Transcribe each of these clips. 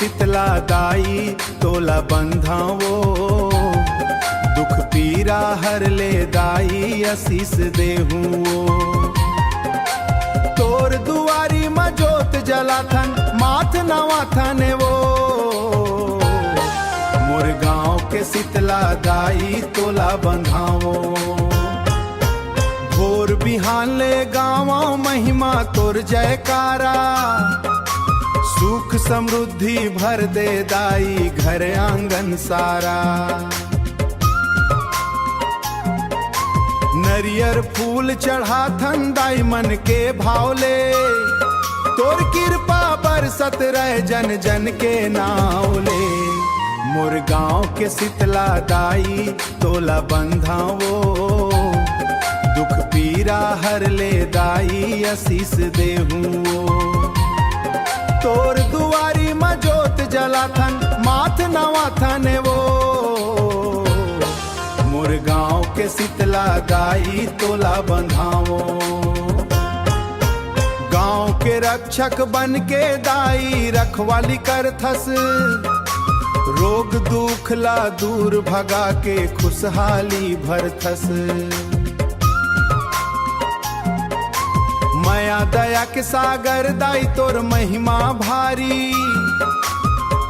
शीतला दाई तोला बंधावो, दुख पीरा हर ले दाई आशीष देहूँ। तोर दुआरी में जोत जलाथन माथ नवा थन वो, मोर गाँव के शीतला दाई तोला बंधावो। भोर बिहान ले गावा महिमा तोर जयकारा, सुख समृद्धि भर दे दाई घर आंगन सारा। नरियर फूल चढ़ाथन दाई मन के भावले, तोर कृपा बरसत रह जन जन के नावले। मोर गाँव के शीतला दाई तोला बंधावो, दुख पीरा हर ले दाई आशीष देहूँ। तोर दुआरी में जोत जलाथन माथ नवा थन वो, मोर गाँव के शीतला दाई तोला बंधावो। गाँव के रक्षक बन के दाई रखवाली करथस, रोग दुख ला दूर भगा के खुशहाली भरथस। माया दया के सागर दाई तोर महिमा भारी,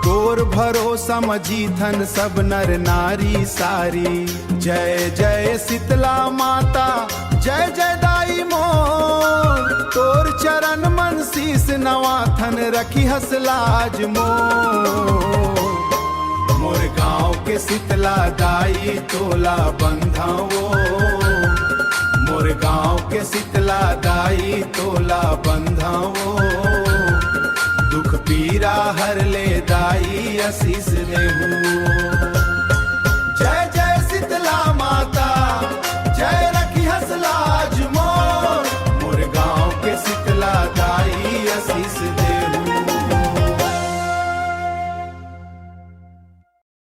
तोर भरोसा में जीथन सब नर नारी सारी। जय जय शीतला माता जय जय दाई मोर, तोर चरण मन शीस नवाथन रखी हसलाज मोर। मोर गाँव के शीतला दाई तोला बंधावो, मोर गाँव के शीतला दाई तोला बंधावो, दुख पीरा हर ले दाई आशीष